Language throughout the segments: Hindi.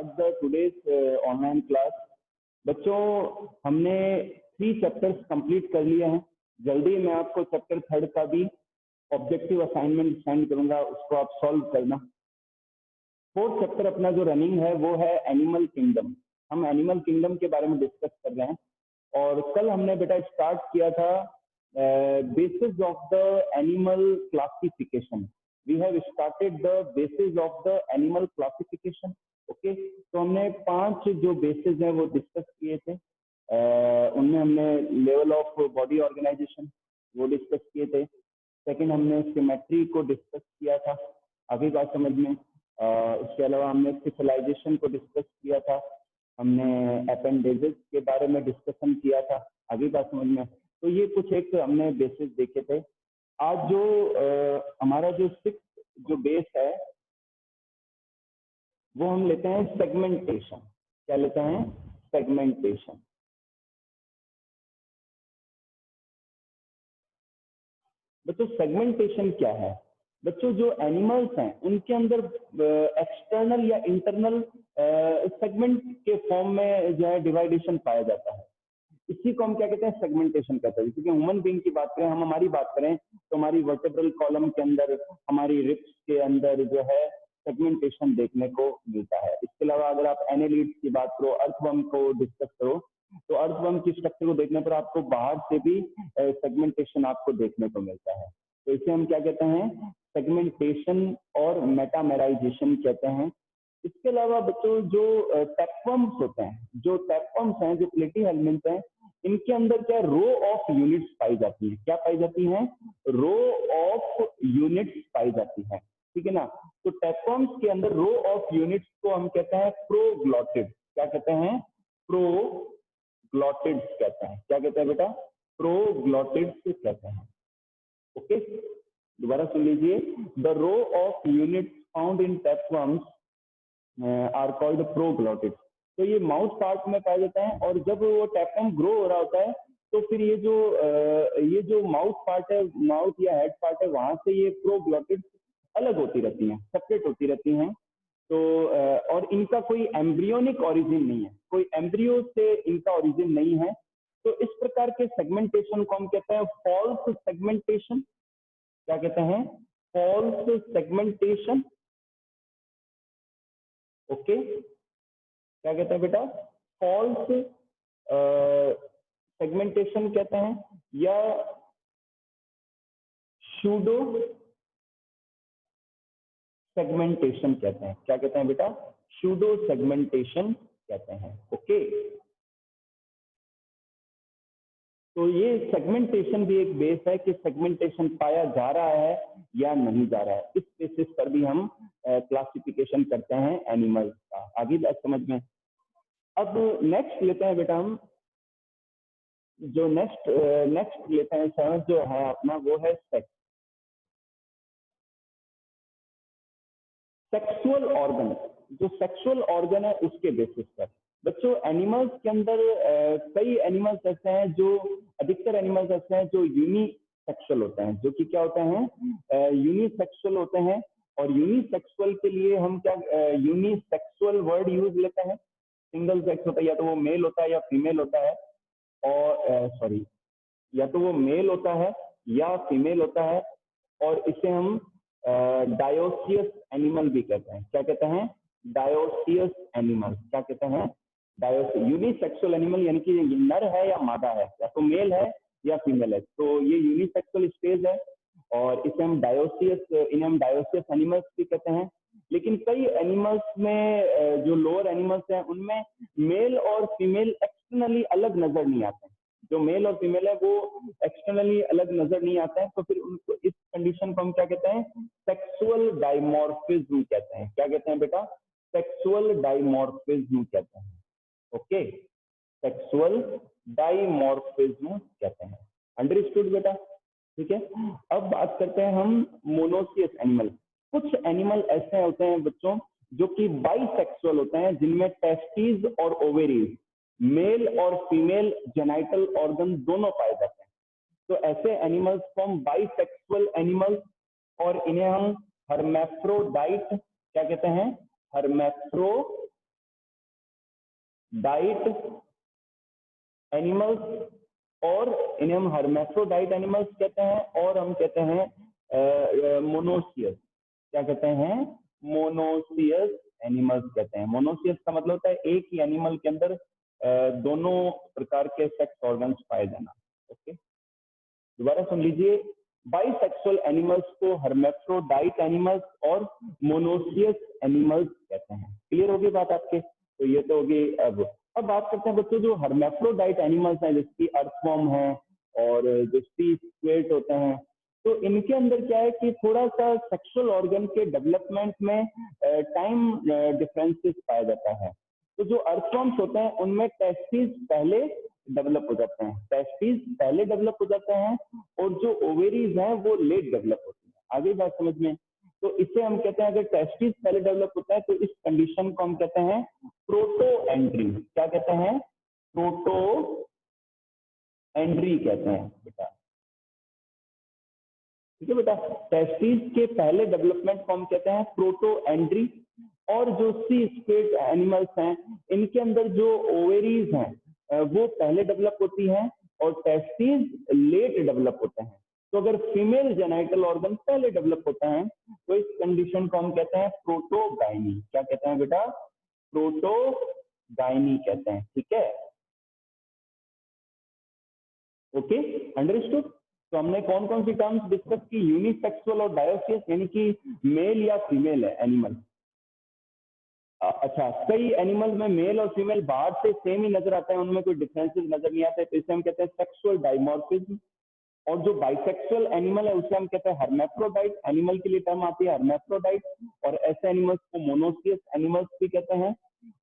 start the today's online class. बच्चों हमने 3 चैप्टर्स कंप्लीट कर लिए हैं। जल्दी मैं आपको चैप्टर 3 का भी ऑब्जेक्टिव असाइनमेंट सेंड करूंगा, उसको आप सॉल्व करना। 4th चैप्टर अपना जो रनिंग है वो है एनिमल किंगडम। हम एनिमल किंगडम के बारे में डिस्कस कर रहे हैं और कल हमने बेटा स्टार्ट किया था basis of the animal classification. We have started the basis of the animal classification. Okay, तो हमने 5 जो बेसिस हैं वो डिस्कस किए थे। उनमें हमने लेवल ऑफ बॉडी ऑर्गेनाइजेशन वो डिस्कस किए थे। सेकंड हमने सिमेट्री को डिस्कस किया था, आगे बात समझ में। इसके अलावा हमने स्पेशलाइजेशन को डिस्कस किया था, हमने अपेंडेजेस के बारे में डिस्कशन किया था, आगे बात समझ में। तो ये कुछ एक हमने बेसिस देखे थे। आज जो हमारा जो 6th जो बेस है वो हम लेते हैं सेगमेंटेशन। क्या लेते हैं? सेगमेंटेशन। बच्चों सेगमेंटेशन क्या है? बच्चों जो एनिमल्स हैं उनके अंदर एक्सटर्नल या इंटरनल सेगमेंट के फॉर्म में जो है डिवाइडेशन पाया जाता है। इसी को हम क्या कहते हैं? सेगमेंटेशन कहते हैं। जैसे कि ह्यूमन बीइंग की बात करें, हम हमारी बात करें तो हमारी वर्टेब्रल कॉलम के अंदर, हमारी रिब्स के अंदर जो है सेगमेंटेशन देखने को मिलता है। इसके अलावा अगर आप एनेलिड्स की बात करो, अर्थवर्म को डिस्कस करो, तो अर्थवर्म की स्ट्रक्चर को देखने पर आपको बाहर से भी सेगमेंटेशन आपको देखने को मिलता है। तो इसे हम क्या कहते हैं? सेगमेंटेशन और मेटामेराइजेशन कहते हैं। इसके अलावा बच्चों जो टैपवर्म्स होते हैं, जो टैपवर्म्स हैं, जो प्लेटी हेलमिन्थ हैं, इनके अंदर क्या रो ऑफ यूनिट्स पाई जाती है। क्या पाई जाती हैं? रो ऑफ यूनिट्स पाई जाती है, ठीक है ना। तो टैपवर्म्स के अंदर रो ऑफ यूनिट्स को हम कहते हैं प्रोग्लॉटिड्स। क्या कहते हैं? प्रोग्लॉटिड्स कहते हैं। क्या कहते हैं बेटा? प्रोग्लॉटिड्स कहते हैं। ओके, दोबारा सुन लीजिए। The row of units found in tapeworms are called proglottids. तो ये माउथ पार्ट में पाया जाता है और जब वो टैपवर्म ग्रो हो रहा होता है तो फिर ये जो माउथ पार्ट है, माउथ या हेड पार्ट है, वहां से ये प्रोग्लॉटिड्स अलग होती रहती हैं, सेपरेट होती रहती हैं। तो और इनका कोई एम्ब्रियोनिक ओरिजिन नहीं है, कोई एम्ब्रियो से इनका ओरिजिन नहीं है। तो इस प्रकार के सेगमेंटेशन को हम कहते हैं फॉल्स सेगमेंटेशन। क्या कहते हैं? False segmentation. ओके, क्या कहते हैं बेटा? फॉल्स सेगमेंटेशन कहते हैं या शूडो सेगमेंटेशन कहते हैं। क्या कहते हैं बेटा? शूडो सेगमेंटेशन कहते हैं। ओके, तो ये सेगमेंटेशन भी एक बेस है कि सेगमेंटेशन पाया जा रहा है या नहीं जा रहा है। इस बेसिस पर भी हम क्लासिफिकेशन करते हैं एनिमल्स का। आगे बात समझ में। अब नेक्स्ट लेते हैं बेटा हम, जो नेक्स्ट लेते हैं 7th जो है अपना, वो है सेक्स। सेक्सुअल ऑर्गन, जो सेक्सुअल ऑर्गन है उसके बेसिस पर बच्चों एनिमल्स के अंदर कई एनिमल्स ऐसे हैं, जो अधिकतर एनिमल्स ऐसे हैं जो यूनिसेक्सुअल होते हैं, जो कि क्या होते हैं? यूनिसेक्सुअल होते हैं। और यूनिसेक्सुअल के लिए हम क्या यूनिसेक्सुअल वर्ड यूज लेते हैं। सिंगल सेक्स होता है, या तो वो मेल होता है या फीमेल होता है, और सॉरी, या तो वो मेल होता है या फीमेल होता है, और इसे हम डायोसियस एनिमल भी कहते हैं। क्या कहते हैं? Dioecious animal. क्या कहते हैं? डायोसियस। यूनिसेक्सुअल एनिमल यानी कि नर है या मादा है, या तो मेल है या फीमेल है, तो ये यूनिसेक्सुअल स्टेज है और इसे हम इन्हें हम डायोसियस एनिमल्स भी कहते हैं। लेकिन कई एनिमल्स में जो लोअर एनिमल्स हैं उनमें मेल और फीमेल एक्सटर्नली अलग नजर नहीं आते हैं। जो मेल और फीमेल है वो एक्सटर्नली अलग नजर नहीं आता है, तो फिर उनको इस कंडीशन को हम क्या कहते हैं? सेक्सुअल डाइमॉर्फिज्म कहते हैं। क्या कहते हैं बेटा? सेक्सुअल डाइमॉर्फिज्म कहते हैं। ओके, सेक्सुअल डाइमॉर्फिज्म कहते हैं। अंडरस्टूड बेटा? ठीक है। अब बात करते हैं हम मोनोसियस एनिमल। कुछ एनिमल ऐसे होते हैं बच्चों जो कि बाइसेक्सुअल होते हैं, जिनमें टेस्टिस और ओवेरीज, मेल और फीमेल जेनाइटल ऑर्गन दोनों पाए जाते हैं। तो ऐसे एनिमल्स को हम बाइसेक्सुअल एनिमल्स, और इन्हें हम हर्मैफ्रोडाइट क्या कहते हैं? हर्मैफ्रोडाइट डाइट एनिमल्स, और इन्हें हम हर्मेफ्रोडाइट एनिमल्स कहते हैं, और हम कहते हैं मोनोसियस। क्या कहते हैं? मोनोसियस एनिमल्स कहते हैं। मोनोसियस का मतलब होता है एक ही एनिमल के अंदर दोनों प्रकार के सेक्स ऑर्गन्स पाए जाना। ओके, दोबारा सुन लीजिए, बाइसेक्सुअल एनिमल्स को हर्मेफ्रोडाइट एनिमल्स और मोनोसियस एनिमल्स कहते हैं। क्लियर होगी बात आपके? तो ये तो होगी। अब बात करते हैं बच्चों जो हर्मेफ्रोडाइट एनिमल्स हैं, जैसे अर्थवर्म है और जो सी स्क्विड होते हैं, तो इनके अंदर क्या है कि थोड़ा सा सेक्सुअल ऑर्गन के डेवलपमेंट में टाइम डिफरेंसेस पाया जाता है। तो जो अर्थवर्म्स होते हैं उनमें टेस्टिस पहले डेवलप हो जाते हैं, टेस्टिस पहले डेवलप हो जाते हैं, और जो ओवेरीज हैं वो लेट डेवलप होती है। आगे बात समझ में? तो इसे हम कहते हैं, अगर टेस्टिस पहले डेवलप होता है तो इस कंडीशन को हम कहते हैं प्रोटो एंड्री। क्या कहते हैं? प्रोटो एंड्री कहते हैं बेटा। ठीक है बेटा, टेस्टिस के पहले डेवलपमेंट को हम कहते हैं प्रोटो एंड्री, और जो सी स्क्विड एनिमल्स हैं इनके अंदर जो ओवेरीज हैं वो पहले डेवलप होती हैं और टेस्टिस लेट डेवलप होते हैं। तो अगर फीमेल जेनाइटल ऑर्गन पहले डेवलप होता है तो इस कंडीशन को हम कहते हैं प्रोटोगाइनी। क्या कहते हैं बेटा? प्रोटोगाइनी कहते हैं। ठीक है, ओके, अंडरस्टूड। तो हमने कौन कौन सी टर्म्स डिस्कस की? यूनिसेक्सुअल और डायोसियस, यानी कि मेल या फीमेल है एनिमल। अच्छा, कई एनिमल में मेल और फीमेल बाहर से सेम ही नजर आता है, उनमें कोई डिफरेंसेस नजर नहीं आते, तो इसे हम कहते हैं सेक्सुअल डाइमॉर्फिज्म। और जो बाइसेक्सुअल एनिमल है उसे हम कहते हैं हर्मेफ्रोडाइट। एनिमल के लिए टर्म आती है हर्मेफ्रोडाइट, और ऐसे एनिमल्स को मोनोसियस एनिमल्स भी कहते हैं।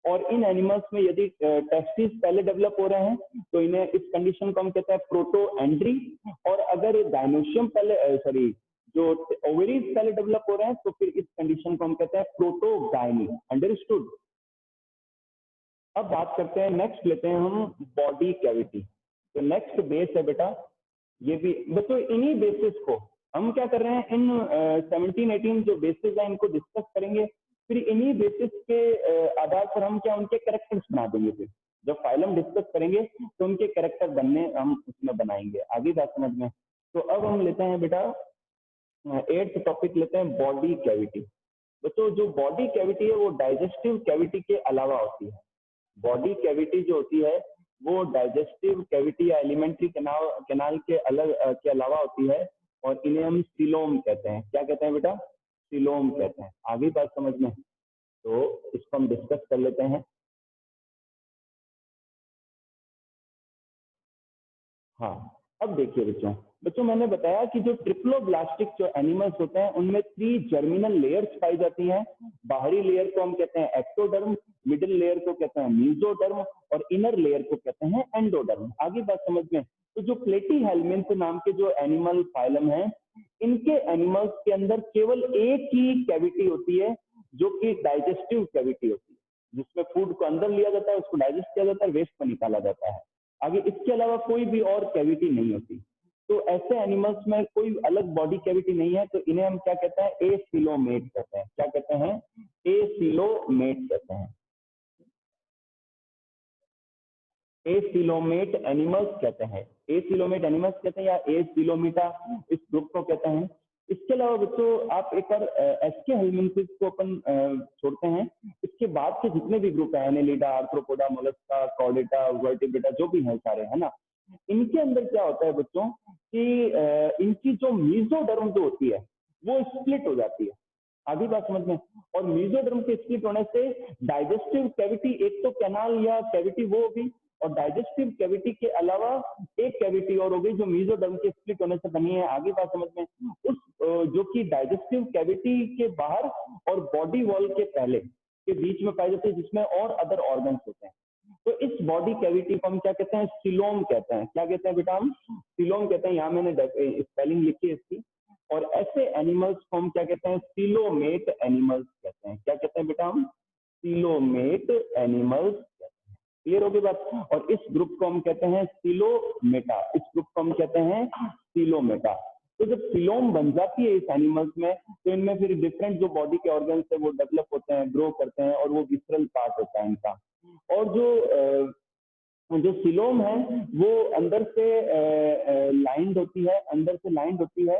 और इन एनिमल्स में यदि टेस्टिस पहले डेवलप हो रहे हैं तो इन्हें, इस कंडीशन को हम कहते हैं प्रोटो एंड्री। और अगर गायनोशियम पहले सॉरी जो ओवरीज पहले डेवलप हो रहे हैं तो फिर इस कंडीशन को हम कहते हैं प्रोटोगाइनी। अंडरस्टूड। अब बात करते हैं, नेक्स्ट लेते हैं हम बॉडी कैविटी। तो नेक्स्ट बेस है बेटा, ये भी बच्चों इन्हीं बेसिस को हम क्या कर रहे हैं, इन 17-18 जो बेसिस हैं इनको डिस्कस करेंगे, फिर इन्हीं बेसिस के आधार पर हम क्या उनके कैरेक्टर्स बना देंगे। फिर जब फाइलम डिस्कस करेंगे तो उनके कैरेक्टर बनने हम उसमें बनाएंगे। आगे बात समझ में? तो अब हम लेते हैं बेटा 8th टॉपिक लेते हैं, बॉडी कैविटी। बच्चों जो बॉडी कैविटी है वो डाइजेस्टिव कैविटी के अलावा होती है। बॉडी कैविटी जो होती है वो डाइजेस्टिव कैविटी या एलिमेंट्री कैनाल के के अलावा होती है, और इन्हें हम सीलोम कहते हैं। क्या कहते हैं बेटा? सीलोम कहते हैं। आगे बात समझ में? तो इसको हम डिस्कस कर लेते हैं। हाँ, अब देखिए बच्चों, मैंने बताया कि जो ट्रिप्लोब्लास्टिक जो एनिमल्स होते हैं उनमें 3 जर्मिनल लेयर्स पाई जाती हैं। बाहरी लेयर को हम कहते हैं एक्टोडर्म, मिडिल लेयर को कहते हैं मीजोडर्म, और इनर लेयर को कहते हैं एंडोडर्म। आगे बात समझ में? तो जो प्लेटी हेलमिन्थ नाम के जो एनिमल फाइलम है, इनके एनिमल्स के अंदर केवल एक ही कैविटी होती है जो कि डाइजेस्टिव कैविटी होती है, जिसमें फूड को अंदर लिया जाता है, उसको डाइजेस्ट किया जाता है, वेस्ट को निकाला जाता है। आगे इसके अलावा कोई भी और कैविटी नहीं होती। तो ऐसे एनिमल्स में कोई अलग बॉडी कैविटी नहीं है, तो इन्हें हम क्या कहते हैं? एसिलोमेट कहते हैं। क्या कहते हैं? एसिलोमेट कहते हैं। एसिलोमेट एनिमल्स कहते हैं, एसिलोमेट एनिमल्स कहते हैं, या एसिलोमीटा इस ग्रुप को कहते हैं। इसके अलावा बच्चों आप एक बार एस्के हेलमिन्थिस को अपन छोड़ते हैं, इसके बाद के जितने भी ग्रुप है, Annelida, arthropoda, Mollusca, Chordata, vertebrata, जो भी हैं सारे, है ना, इनके अंदर क्या होता है बच्चों कि इनकी जो मीजोडर्म जो होती है वो स्प्लिट हो जाती है। आधी बात समझ में? और मीजोडर्म के स्प्लिट होने से डाइजेस्टिव कैविटी, एक तो कैनाल या कैविटी वो होगी, और डाइजेस्टिव कैविटी के अलावा एक कैविटी और हो गई जो मीजोडर्म के स्प्लिट होने से बनी है। आगे बात समझ में? उस जो कि डाइजेस्टिव कैविटी के बाहर और बॉडी वॉल के पहले के बीच में पाई जाती है, जिसमें और अदर ऑर्गन्स होते हैं। तो इस बॉडी कैविटी को हम क्या कहते हैं? सिलोम कहते हैं। क्या कहते हैं बेटा? हम सिलोम कहते हैं। यहाँ मैंने स्पेलिंग लिखी है इसकी। और ऐसे एनिमल्स को हम क्या कहते हैं? सीलोमेट एनिमल्स कहते हैं। क्या कहते हैं बेटा? हम सीलोमेट एनिमल्स कहते हैं। क्लियर होगी बात? और इस ग्रुप को हम कहते हैं सीलोमेटा। इस ग्रुप को हम कहते हैं सीलोमेटा। तो जब सिलोम बन जाती है इस एनिमल्स में, तो इनमें फिर डिफरेंट जो बॉडी के ऑर्गन्स है वो डेवलप होते हैं, ग्रो करते हैं, और वो विसरल पार्ट होता है इनका। और जो सिलोम है वो अंदर से लाइंड होती है, अंदर से लाइंड होती है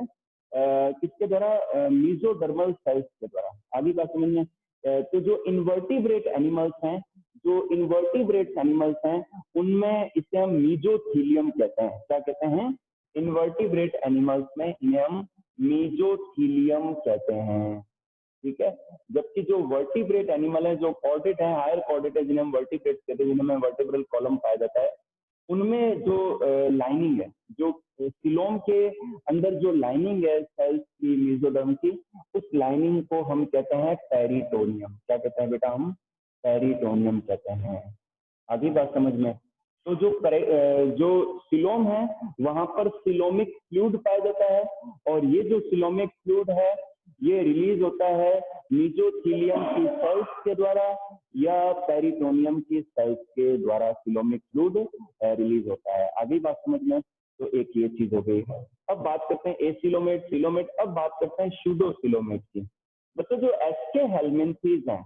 किसके द्वारा? मीजोडर्मल सेल्स के द्वारा। आगे बात समझ में? तो जो इन्वर्टिब्रेट एनिमल्स हैं, जो इन्वर्टिब्रेट एनिमल्स हैं, उनमें इसे हम मीजोथीलियम कहते हैं। क्या कहते हैं? इन्वर्टिब्रेट एनिमल्स में इन्हें हम मीजोथीलियम कहते हैं। ठीक है। जबकि जो वर्टिब्रेट एनिमल है, जो कॉर्डेट है, हायर कॉर्डेट है, जिन्हें हम वर्टिब्रेट कहते हैं, जिनमें वर्टिब्रल कॉलम पाया जाता है, उनमें जो लाइनिंग है, जो सिलोम के अंदर जो लाइनिंग है सेल्स की, मीजोडर्म की, उस लाइनिंग को हम कहते हैं पेरिटोनियम। क्या कहते हैं बेटा? हम पेरिटोनियम कहते हैं। आगे बात समझ में? तो जो सिलोम है वहां पर सिलोमिक फ्लूइड पाया जाता है, और ये जो सिलोमिक फ्लूइड है ये रिलीज होता है मीजोथीलियम की सेल्स के द्वारा या पेरिटोनियम की सेल्स के द्वारा सिलोमिक फ्लूइड रिलीज होता है। आगे बात समझ में? तो एक ये चीज हो गई। अब बात करते हैं एसिलोमेट, सिलोमेट। अब बात करते हैं सूडोसिलोमेट की। मतलब जो एस्के हेलमिंथीज हैं,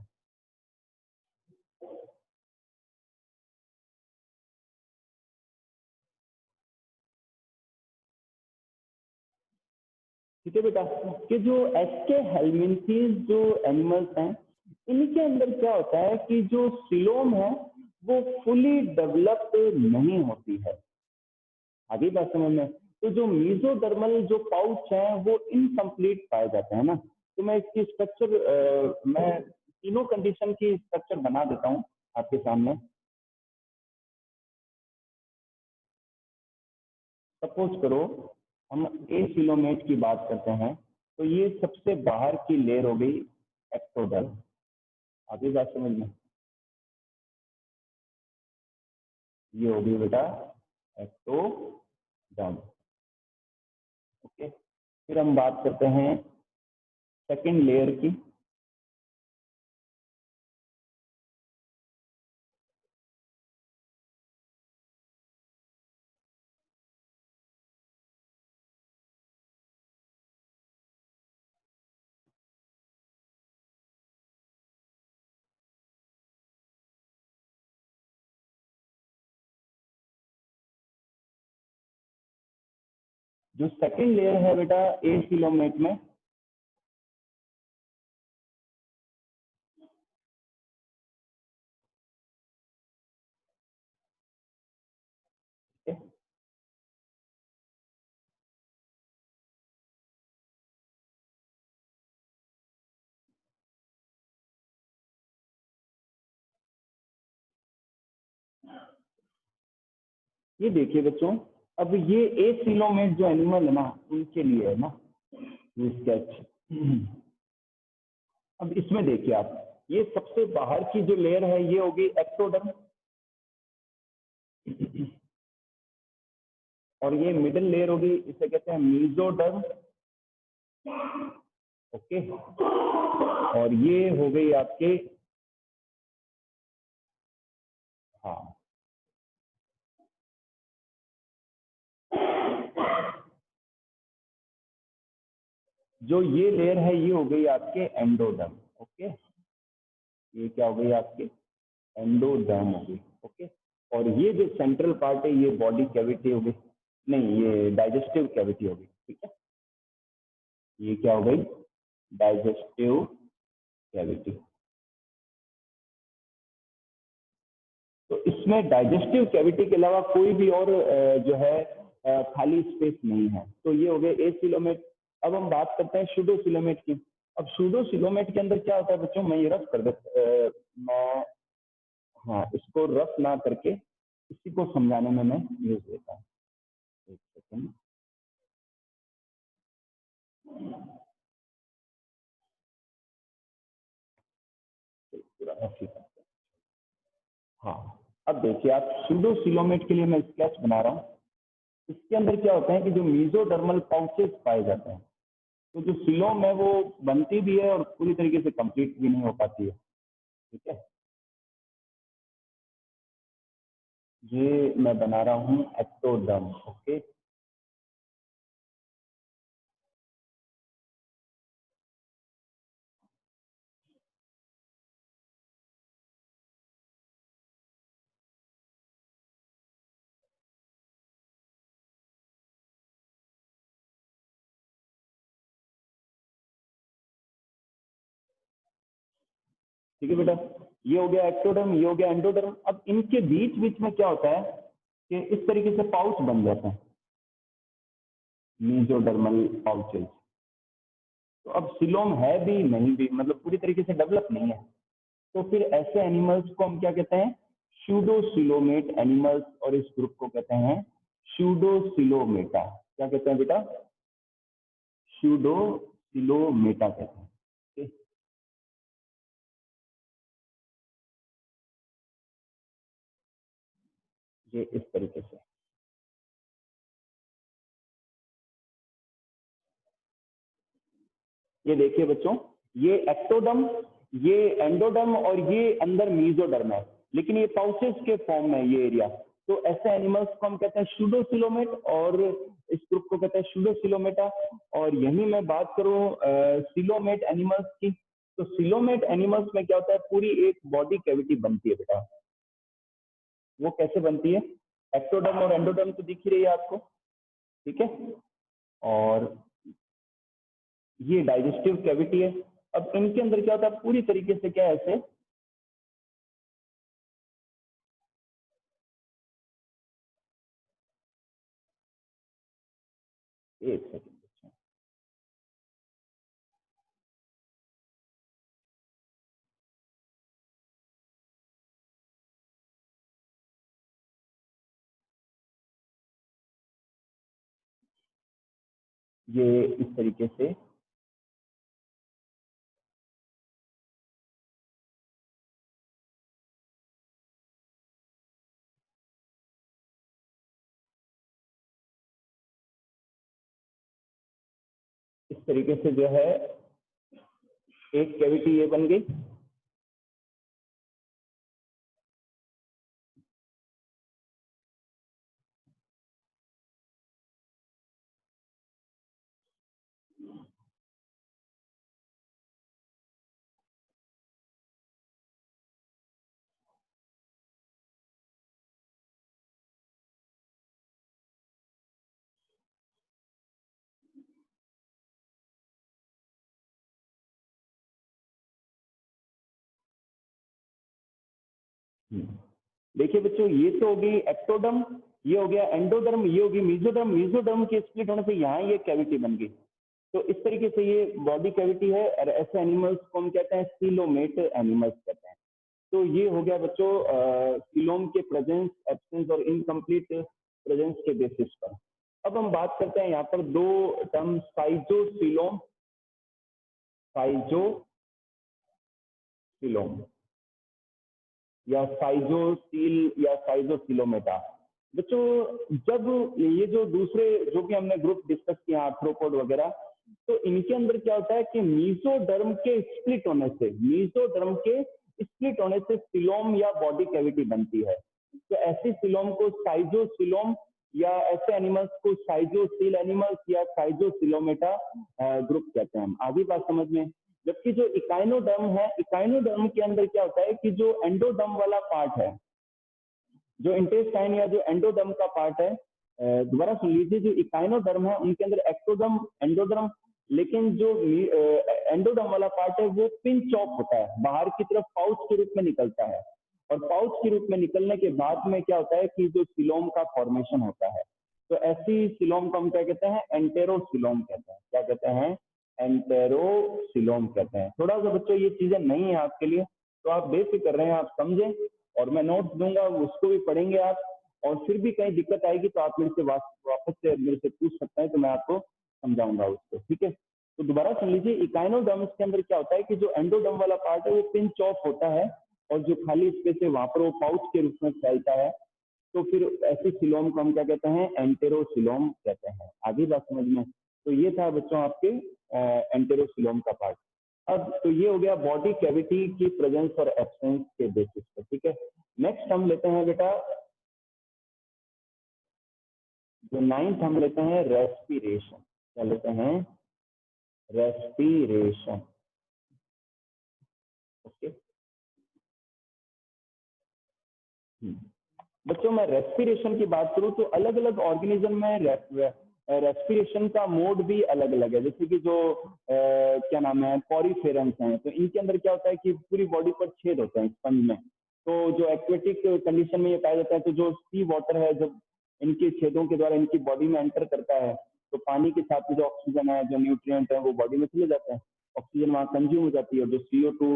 ठीक है बेटा, कि जो एस्के हेलमिंथीज जो एनिमल्स हैं, इनके अंदर क्या होता है कि जो सिलोम है वो फुली डेवलप्ड नहीं होती है। आगे बात समझ में? तो जो मीजोडर्मल जो पाउच है वो इनकम्प्लीट पाए जाते हैं ना। तो मैं इसकी स्ट्रक्चर, मैं तीनों कंडीशन की स्ट्रक्चर बना देता हूँ आपके सामने। सपोज करो हम एसिलोमेट की बात करते हैं, तो ये सबसे बाहर की लेयर हो गई एक्टोडर्म। आगे बात समझ में? ये हो गई बेटा एक्टोडर्म। ओके। फिर हम बात करते हैं सेकंड लेयर की। जो सेकंड लेयर है बेटा एसिलोमेट में, ये देखिए बच्चों, अब ये एसिलोमेट जो एनिमल है ना, उनके लिए है ना ये स्केच। अब इसमें देखिए आप, ये सबसे बाहर की जो लेयर है ये होगी एक्टोडर्म, और ये मिडिल लेयर होगी, इसे कहते हैं मीजोडर्म। ओके। और ये हो गई आपके, हाँ, जो ये लेयर है ये हो गई आपके एंडोडर्म। ओके। ये क्या हो गई आपके? एंडोडर्म हो गई। ओके। और ये जो सेंट्रल पार्ट है ये बॉडी कैविटी हो गई, नहीं ये डाइजेस्टिव कैविटी हो गई। ठीक है। ये क्या हो गई? Digestive cavity. तो इसमें डाइजेस्टिव कैविटी के अलावा कोई भी और जो है खाली स्पेस नहीं है। तो ये हो गए एसिलोमेट। अब हम बात करते हैं सूडोसिलोमेट की। अब सूडोसिलोमेट के अंदर क्या होता है बच्चों, मैं ये रफ कर देता, मैं, हाँ, इसको रफ ना करके इसी को समझाने में मैं यूज लेता हूँ। एक सेकंड। पूरा रफ ही करते हैं। हाँ। अब देखिए आप, सूडोसिलोमेट के लिए मैं स्केच बना रहा हूँ। इसके अंदर क्या होता है कि जो मीजोडर्मल पाउचेस पाए जाते हैं, तो जो सिलोम है वो बनती भी है और पूरी तरीके से कंप्लीट भी नहीं हो पाती है। ठीक है। ये मैं बना रहा हूँ एक्टोडर्म। ओके। ठीक है बेटा, ये हो गया एक्टोडर्म, ये हो गया एंडोडर्म। अब इनके बीच बीच में क्या होता है कि इस तरीके से पाउच बन जाते हैं, मीजोडर्मल पाउचेज। तो अब सिलोम है भी नहीं भी, मतलब पूरी तरीके से डेवलप नहीं है, तो फिर ऐसे एनिमल्स को हम क्या कहते हैं, स्यूडोसिलोमेट एनिमल्स, और इस ग्रुप को कहते हैं स्यूडोसिलोमेटा। क्या कहते हैं बेटा, स्यूडोसिलोमेटा कहते हैं। ठीक? ये इस तरीके से, ये देखिए बच्चों, ये एक्टोडर्म, ये एंडोडर्म, और ये अंदर मीजोडर्म है, लेकिन ये पाउचेस के फॉर्म में ये एरिया। तो ऐसे एनिमल्स को हम कहते हैं स्यूडोसिलोमेट, और इस ग्रुप को कहते हैं स्यूडोसिलोमेटा। और यही मैं बात करूं सिलोमेट एनिमल्स की, तो सिलोमेट एनिमल्स में क्या होता है, पूरी एक बॉडी कैविटी बनती है बेटा। वो कैसे बनती है, एक्टोडर्म और एंडोडर्म तो दिख ही रही है आपको, ठीक है। और ये डाइजेस्टिव कैविटी है। अब इनके अंदर क्या होता है, पूरी तरीके से क्या है, ऐसे एक सेकेंड, ये इस तरीके से, इस तरीके से जो है एक कैविटी ये बन गई। देखिए बच्चों, ये तो हो गई एक्टोडर्म, ये हो गया एंडोडर्म, ये होगी मीजोडर्म। मीजोडर्म के स्प्लिट होने से यहाँ ये कैविटी बन गई। तो इस तरीके से ये बॉडी कैविटी है, और ऐसे एनिमल्स को हम कहते हैं सिलोमेट एनिमल्स कहते हैं। तो ये हो गया बच्चों सिलोम के प्रेजेंस, एब्सेंस और इनकम्प्लीट प्रेजेंस के बेसिस पर। अब हम बात करते हैं यहाँ पर दो टर्म, साइजोसिलोम, साइजोसिलोम या साइजोसील या साइजोसिलोमेटा। बच्चों, जब ये जो दूसरे जो भी हमने ग्रुप डिस्कस किया आर्थ्रोपोड वगैरह, तो इनके अंदर क्या होता है कि मीजोडर्म के स्प्लिट होने से, मीजोडर्म के स्प्लिट होने से सिलोम या बॉडी कैविटी बनती है। तो ऐसी सिलोम को साइजोसिलोम, या ऐसे एनिमल्स को साइजोसील एनिमल्स या साइजोसिलोमेटा ग्रुप कहते हैं हम। आगे बात समझ में। जबकि जो इकाइनोडर्म है, इकाइनोडर्म के अंदर क्या होता है कि जो एंडोडर्म वाला पार्ट है, जो इंटेस्टाइन या जो एंडोडर्म का पार्ट है, दोबारा सुन लीजिए, जो इकाइनोडर्म है उनके अंदर एक्टोडर्म, एंडोडर्म, लेकिन जो एंडोडर्म वाला पार्ट है वो पिंच ऑफ होता है, बाहर की तरफ पाउच के रूप में निकलता है। और पाउच के रूप में निकलने के बाद में क्या होता है कि जो सिलोम का फॉर्मेशन होता है। तो ऐसी सिलोम को हम क्या कहते हैं, एंटेरोसिलोम कहते हैं। क्या कहते हैं, एंटेरोसिलोम कहते हैं। थोड़ा सा बच्चों ये चीजें नहीं है आपके लिए, तो आप बेफिक्र रहे, आप समझें, और मैं नोट्स दूंगा, उसको भी पढ़ेंगे आप। और फिर भी कहीं दिक्कत आएगी तो आप मेरे से वापस से मेरे से पूछ सकते हैं, तो मैं आपको समझाऊंगा उसको, ठीक है। तो दोबारा सुन लीजिए, इकाइनोडर्म्स के अंदर क्या होता है कि जो एंडोडर्म वाला पार्ट है वो पिंच ऑफ होता है, और जो खाली स्पेस है वहां पर वो पाउच के रूप में फैलता है। तो फिर ऐसी सिलोम को हम क्या कहते हैं, एंटेरोसिलोम कहते हैं। आगे बात समझ में। तो ये था बच्चों आपके एंटेरोसिलोम का पार्ट। अब तो ये हो गया बॉडी कैविटी की प्रेजेंस और एब्सेंस के बेसिस पर, ठीक है। नेक्स्ट हम लेते हैं बेटा, जो नाइन्थ हम लेते हैं रेस्पिरेशन। क्या लेते हैं, रेस्पिरेशन, ओके। बच्चों, मैं रेस्पिरेशन की बात करूं तो अलग अलग ऑर्गेनिज्म में रेस्पिरेशन का मोड भी अलग अलग है। जैसे कि जो क्या नाम है, पॉरीफेरेंस हैं, तो इनके अंदर क्या होता है कि पूरी बॉडी पर छेद होते हैं स्पंज में। तो जो एक्वेटिक कंडीशन में ये पाया जाता है, तो जो सी वाटर है जब इनके छेदों के द्वारा इनकी बॉडी में एंटर करता है, तो पानी के साथ में जो ऑक्सीजन है, जो न्यूट्रिएंट है, वो बॉडी में चले जाते हैं। ऑक्सीजन वहाँ कंज्यूम हो जाती है, और जो CO2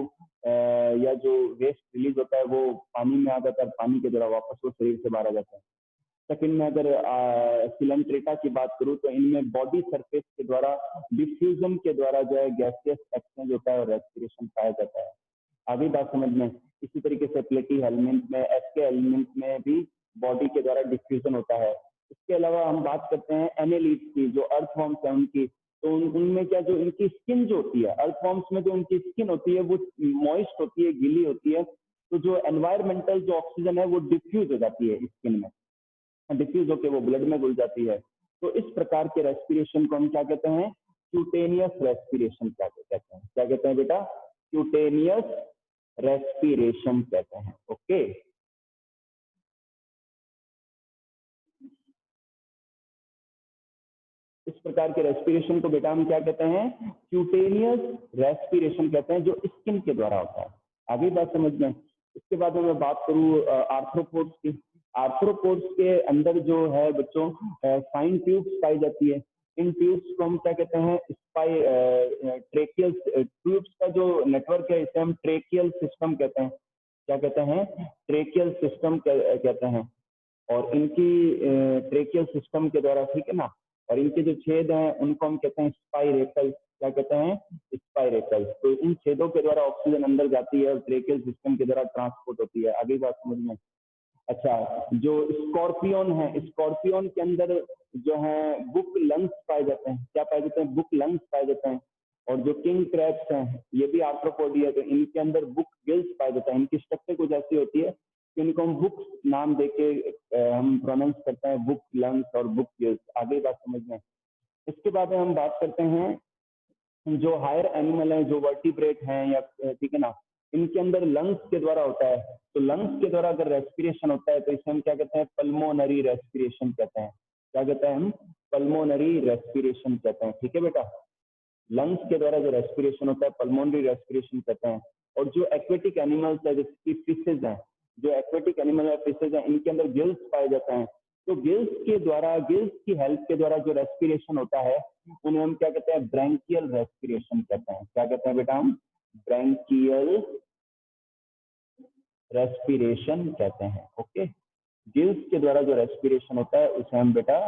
या जो वेस्ट रिलीज होता है वो पानी में आ जाता है, पानी के द्वारा वापस वो शरीर से बाहर आ जाता है। सेकंड में अगर सिलेंट्रेटा की बात करूं, तो इनमें बॉडी सरफेस के द्वारा डिफ्यूजन के द्वारा जो है गैसियस एक्सचेंज होता है और रेस्पिरेशन पाया जाता है। आगे बात समझ में। इसी तरीके से प्लेटी एलिमेंट में, एसके एलिमेंट में भी बॉडी के द्वारा डिफ्यूजन होता है। इसके अलावा हम बात करते हैं एनेलिड्स की, जो अर्थवॉर्म्स है उनकी। तो उनमें क्या, जो इनकी स्किन जो होती है, अर्थवॉर्म्स में जो उनकी स्किन होती है वो मॉइस्ट होती है, गीली होती है। तो जो एनवायरमेंटल जो ऑक्सीजन है वो डिफ्यूज हो जाती है स्किन में, डिफ्यूज होकर वो ब्लड में घुल जाती है। तो इस प्रकार के रेस्पिरेशन को हम क्या कहते हैं, क्यूटेनियस रेस्पिरेशन क्या कहते हैं। क्या कहते हैं बेटा, क्यूटेनियस रेस्पिरेशन कहते हैं। ओके, इस प्रकार के रेस्पिरेशन को बेटा हम क्या कहते हैं, क्यूटेनियस रेस्पिरेशन कहते हैं, जो स्किन के द्वारा होता है। आगे बात समझ में। इसके बाद में मैं बात करूं आर्थ्रोपोड्स की। आर्थ्रोपोड्स के अंदर जो है बच्चों फाइन ट्यूब्स पाई जाती है। इन ट्यूब्स को हम क्या कहते हैं, स्पाई ट्रेकियल ट्यूब्स का जो नेटवर्क है इसे हम ट्रेकियल सिस्टम कहते हैं। क्या कहते हैं, ट्रेकियल सिस्टम कहते हैं। और इनकी ट्रेकियल सिस्टम के द्वारा, ठीक है ना, और इनके जो छेद हैं उनको हम कहते हैं स्पाइरेकल। क्या कहते हैं, स्पाइरेकल। तो इन छेदों के द्वारा ऑक्सीजन अंदर जाती है और ट्रेकियल सिस्टम के द्वारा ट्रांसपोर्ट होती है। आगे बात समझ में। अच्छा, जो स्कॉर्पियन है, स्कॉर्पियन के अंदर जो है बुक लंग्स पाए जाते हैं। क्या पाए जाते हैं, बुक लंग्स पाए जाते हैं। और जो किंग क्रैब्स हैं, ये भी आर्थ्रोपोडी है, तो इनके अंदर बुक गिल्स पाए जाते हैं। इनकी स्ट्रक्चर कुछ ऐसी होती है कि इनको हम बुक नाम देके हम प्रोनाउंस करते हैं, बुक लंग्स और बुक गिल्स। आगे बात समझ में। इसके बाद हम बात करते हैं जो हायर एनिमल है, जो वर्टिब्रेट हैं, या ठीक है ना, इनके अंदर लंग्स के द्वारा होता है। तो लंग्स के द्वारा अगर रेस्पिरेशन होता है तो इसे हम क्या कहते हैं, पल्मोनरी रेस्पिरेशन कहते हैं। क्या कहते हैं हम, पल्मोनरी रेस्पिरेशन कहते हैं। ठीक है बेटा, लंग्स के द्वारा जो रेस्पिरेशन होता है पल्मोनरी रेस्पिरेशन कहते हैं। और जो एक्वेटिक एनिमल्स है, जैसे कि फिशेज हैं, जो एक्वेटिक एनिमल है, फिशेज हैं, इनके अंदर गिल्स पाए जाते हैं। तो गिल्स के द्वारा, गिल्स की हेल्प के द्वारा जो रेस्पिरेशन होता है उन्हें हम क्या कहते हैं, ब्रैंकियल रेस्पिरेशन कहते हैं। क्या कहते हैं बेटा हम, ब्रैंकियल रेस्पिरेशन कहते हैं। ओके, गिल्स के द्वारा जो रेस्पिरेशन होता है उसे हम बेटा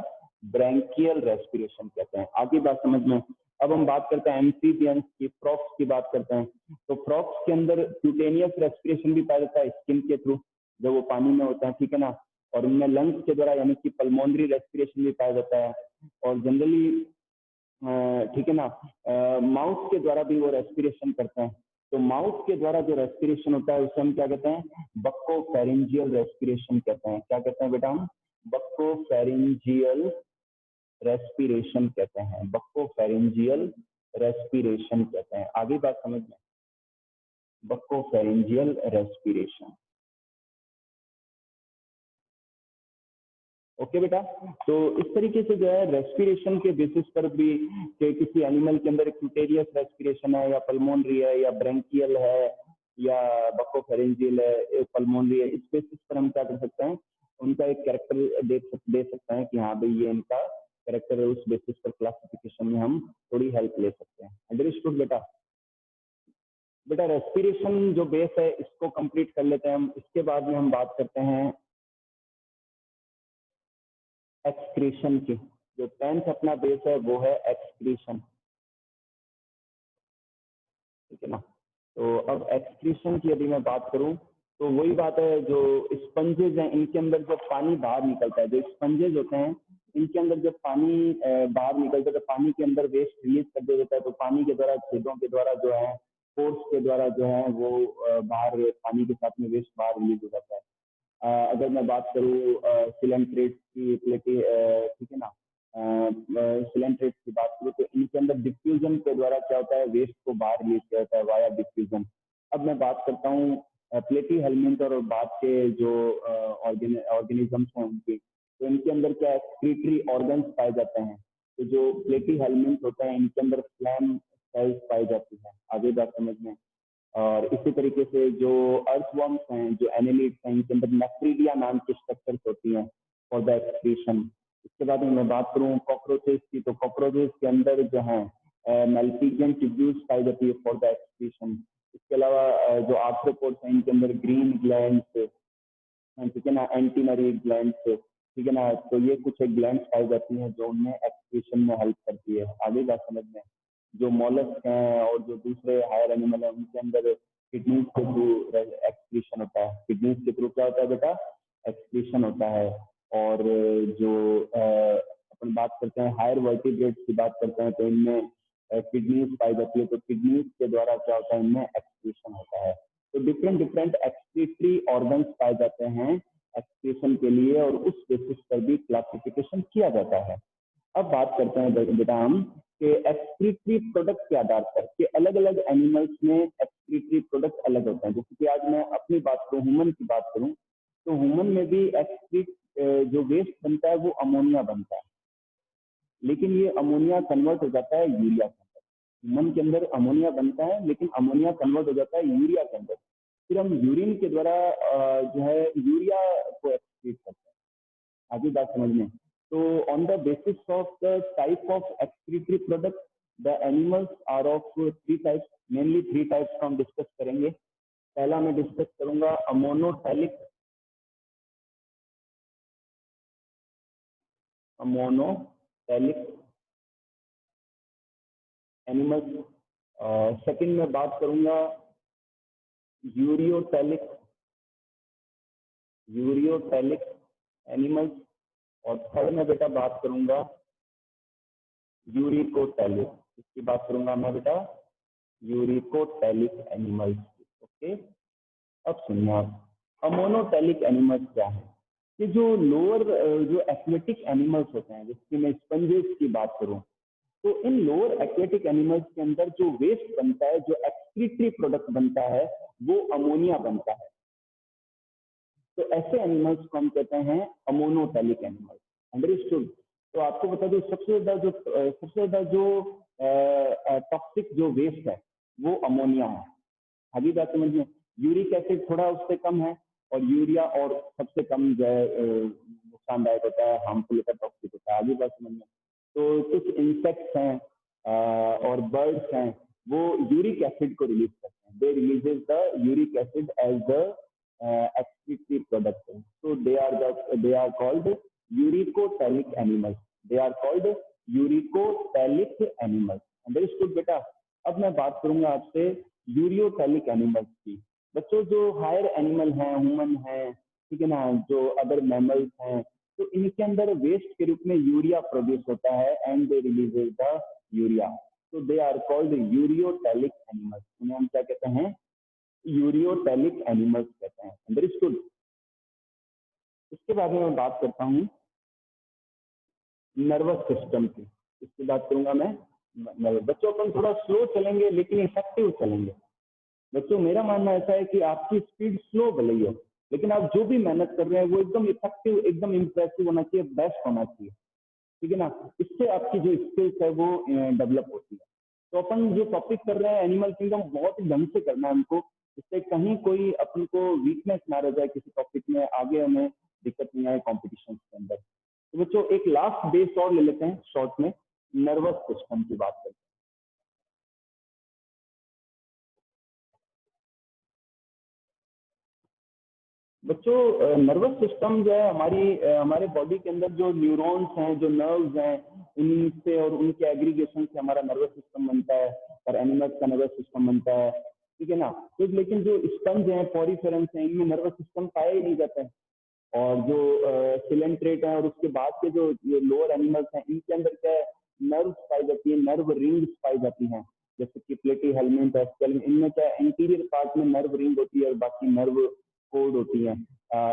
ब्रैंकियल रेस्पिरेशन कहते हैं। आगे बात समझ में। अब हम बात करते हैं एम्फीबियंस की, फ्रॉक्स की बात करते हैं। तो फ्रॉक्स के अंदर क्यूटेनियस रेस्पिरेशन भी पाया जाता है स्किन के थ्रू, जब वो पानी में होता है, ठीक है ना। और उनमें लंग्स के द्वारा यानी कि पल्मोनरी रेस्पिरेशन भी पाया जाता है। और जनरली ठीक है ना, माउथ के द्वारा भी वो रेस्पिरेशन करते हैं। तो माउथ के द्वारा जो रेस्पिरेशन होता है उसे हम क्या कहते हैं, बक्कोफेरिंजियल रेस्पिरेशन कहते हैं। क्या कहते हैं बेटा हम, बक्कोफेरिंजियल रेस्पिरेशन कहते हैं, बक्कोफेरिंजियल रेस्पिरेशन कहते हैं। आगे बात समझ में, बक्कोफेरिंजियल रेस्पिरेशन। ओके बेटा, तो इस तरीके से जो है रेस्पिरेशन के बेसिस पर भी कि किसी एनिमल के अंदर क्यूटेरियस रेस्पिरेशन है, या पल्मोनरी है, या ब्रैंकियल है, या बक्कोफेरिंजियल है, पल्मोनरी है, इस बेसिस पर हम क्या कर सकते हैं, उनका एक कैरेक्टर दे सकते हैं कि हाँ भाई ये इनका कैरेक्टर है। उस बेसिस पर क्लासिफिकेशन में हम थोड़ी हेल्प ले सकते हैं। अंडरस्टूड बेटा। बेटा रेस्पिरेशन जो बेस है इसको कंप्लीट कर लेते हैं हम। इसके बाद में हम बात करते हैं एक्सक्रीशन की। जो 10th अपना बेस है वो है एक्सक्रीशन, ठीक है ना। तो अब एक्सक्रीशन की यदि मैं बात करूं तो वही बात है, जो स्पंजेज हैं इनके अंदर जब पानी बाहर निकलता है, जो स्पंजेज होते हैं इनके अंदर जब पानी बाहर निकलता है तो पानी के अंदर वेस्ट रिलीज कर दिया जाता है। तो पानी के द्वारा, छेदों के द्वारा जो है, फोर्स के द्वारा जो है वो बाहर पानी के साथ में वेस्ट बाहर रिलीज हो जाता है। अगर मैं बात करूँ सिलेंट्रेट की, ठीक है ना, सिलेंट्रेट की बात करूँ तो इनके अंदर डिफ्यूजन के द्वारा क्या होता है, वेस्ट को बाहर रिलीज किया जाता है वाया डिफ्यूजन। अब मैं बात करता हूँ प्लेटी हेलमिंथ और बात के जो ऑर्गेनिजम्स हैं उनकी। तो इनके अंदर क्या एक्सक्रीटरी ऑर्गन्स पाए जाते हैं। तो जो प्लेटी हेलमेंट होते हैं इनके अंदर फ्लैम सेल्स पाई जाती है, आगे बात समझ में। और इसी तरीके से जो अर्थवर्म्स हैं, जो एनिलीड्स हैं, इनके अंदर नेफ्रीडिया नाम की स्ट्रक्चर्स होती हैं फॉर द एक्सक्रीशन। इसके बाद में मैं बात करूँ कॉकरोचेस की, तो कॉकरोचेस के अंदर जो है मेल्पिजियन ट्यूब्यूल्स पाई जाती है फॉर द एक्सक्रीशन। इसके अलावा जो आर्थ्रोपोड्स हैं इनके अंदर ग्रीन ग्लैंड्स, ठीक है ना, एंटीनरी ग्लैंड्स, ठीक है ना, तो ये कुछ एक ग्लैंड्स पाई जाती हैं जो उनमें एक्सक्रीशन में हेल्प करती है, आगे बात समझ में। जो मॉलस्क हैं और जो दूसरे हायर एनिमल हैं उनके अंदर किडनीज के थ्रू एक्सक्रीशन होता है। किडनीज के थ्रू क्या होता है बेटा? एक्सक्रीशन होता है। और जो अपन बात करते हैं हायर वर्टिब्रेट्स की बात करते हैं तो इनमें किडनीज पाई जाती है, तो किडनीज के द्वारा क्या होता है? इनमें एक्सक्रीशन होता है। तो डिफरेंट डिफरेंट एक्सक्रीटरी ऑर्गन्स पाए जाते हैं एक्सक्रीशन के लिए, और उस बेसिस पर भी क्लासिफिकेशन किया जाता है। अब बात करते हैं बेटा हम कि एक्सक्रीटरी प्रोडक्ट के आधार पर कि अलग अलग एनिमल्स में एक्सक्रीटरी प्रोडक्ट अलग होते हैं। जैसे कि आज मैं अपनी बात करूं, ह्यूमन की बात करूं, तो ह्यूमन में भी एक्सक्रीट जो वेस्ट बनता है वो अमोनिया बनता है, लेकिन ये अमोनिया कन्वर्ट हो जाता है यूरिया के अंदर। ह्यूमन के अंदर अमोनिया बनता है लेकिन अमोनिया कन्वर्ट हो जाता है यूरिया के अंदर। फिर हम यूरिन के द्वारा जो है यूरिया को एक्सक्रीट करते हैं, आगे बात समझ में। तो on the basis of the type of excretory product the animals are of three types, mainly three types हम डिस्कस करेंगे। पहला मैं डिस्कस करूंगा अमोनोटैलिक एनिमल्स। सेकंड में बात करूंगा यूरियोटैलिक एनिमल्स। और थर्ड में बेटा बात करूंगा यूरिकोटैलिक। इसकी बात करूंगा मैं बेटा यूरिकोटैलिक एनिमल्स। ओके, अब सुनिए आप अमोनोटैलिक एनिमल्स क्या है। कि जो लोअर जो एक्वेटिक एनिमल्स होते हैं, जिसकी मैं स्पंजेस की बात करूं, तो इन लोअर एक्वेटिक एनिमल्स के अंदर जो वेस्ट बनता है, जो एक्सक्रीटरी प्रोडक्ट बनता है, वो अमोनिया बनता है। तो ऐसे एनिमल्स को हम कहते हैं अमोनोटैलिक एनिमल्स। अंडरस्टूड। तो आपको बता दो सबसे ज्यादा जो टॉक्सिक जो वेस्ट है वो अमोनिया है, आगे बात समझ में। यूरिक एसिड थोड़ा उससे कम है, और यूरिया और सबसे कम जो है नुकसानदायक होता है, हार्मफुल होता है, टॉक्सिक होता है, आगे बात समझ में। तो कुछ इंसेक्ट्स हैं और बर्ड्स हैं, वो यूरिक एसिड को रिलीज करते हैं। They releases the uric acid as the excretory product. So they are called uricotelic animals. They are called uricotelic animals. Understood बेटा? अब मैं बात करूंगा आपसे यूरियोटैलिक एनिमल्स की। बच्चों जो हायर एनिमल हैं, ह्यूमन हैं, ठीक है ना, जो अदर मैमल्स हैं, तो इनके अंदर वेस्ट के रूप में यूरिया प्रोड्यूस होता है and they releases the urea. तो they are called ureotelic animals. उन्हें हम क्या कहते हैं? यूरियोटैलिक एनिमल्स कहते हैं। अंडरस्टूड। इसके बाद में मैं बात करता हूँ नर्वस सिस्टम की। इसकी बात करूंगा मैं। बच्चों अपन थोड़ा स्लो चलेंगे लेकिन इफेक्टिव चलेंगे। बच्चों मेरा मानना ऐसा है कि आपकी स्पीड स्लो भले ही हो, लेकिन आप जो भी मेहनत कर रहे हैं वो एकदम इफेक्टिव, एकदम इम्प्रेसिव होना चाहिए, बेस्ट होना चाहिए, ठीक है ना। इससे आपकी जो स्किल्स है वो डेवलप होती है। तो अपन जो टॉपिक कर रहे हैं एनिमल किंगडम, बहुत ही ढंग से करना है हमको, इससे कहीं कोई अपन को वीकनेस ना रह जाए किसी टॉपिक में, आगे हमें दिक्कत नहीं आए कॉम्पिटिशन के अंदर। तो बच्चों एक लास्ट बेस और ले लेते हैं शॉर्ट में, नर्वस सिस्टम की बात करते हैं। बच्चों नर्वस सिस्टम जो है हमारे बॉडी के अंदर जो न्यूरॉन्स हैं, जो नर्व्स हैं, उनसे और उनके एग्रीगेशन से हमारा नर्वस सिस्टम बनता है, और एनिमल्स का नर्वस सिस्टम बनता है, ठीक है ना। तो लेकिन जो स्पंज हैं, पॉरीफेरम्स हैं, इनमें नर्वस सिस्टम पाया ही नहीं जाता है। और जो सिलेंट्रेट है और उसके बाद के जो ये लोअर एनिमल्स हैं, इनके अंदर क्या है? नर्व्स पाई जाती है, नर्व रिंग्स पाई जाती हैं, जैसे कि प्लेटी हेलमेंट है, इनमें क्या है? इंटीरियर पार्ट में नर्व रिंग होती है और बाकी नर्व कोड होती हैं।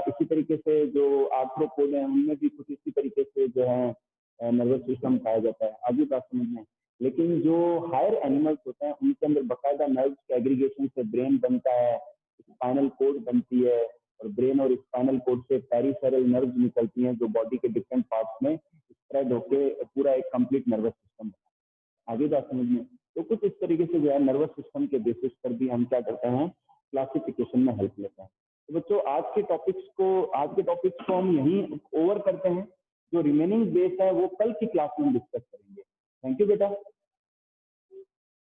इसी तरीके से जो आर्थ्रोपोड हैं उनमें भी कुछ इसी तरीके से जो है नर्वस सिस्टम पाया जाता है, आगे बात समझ में। लेकिन जो हायर एनिमल्स होते हैं उनके अंदर बाकायदा नर्व्स के एग्रीगेशन से ब्रेन बनता है, स्पाइनल कोड बनती है, और ब्रेन और स्पाइनल कोड से पेरिफेरल नर्व्स निकलती हैं जो बॉडी के डिफरेंट पार्ट्स में स्प्रेड होके पूरा एक कंप्लीट नर्वस सिस्टम। आगे बात समझ में। तो कुछ इस तरीके से जो है नर्वस सिस्टम के बेसिस पर भी हम क्या करते हैं, क्लासिफिकेशन में हेल्प लेते हैं। तो बच्चों आज के टॉपिक्स को हम यहीं ओवर करते हैं। जो रिमेनिंग बेस है वो कल की क्लास में डिस्कस करेंगे। थैंक यू बेटा।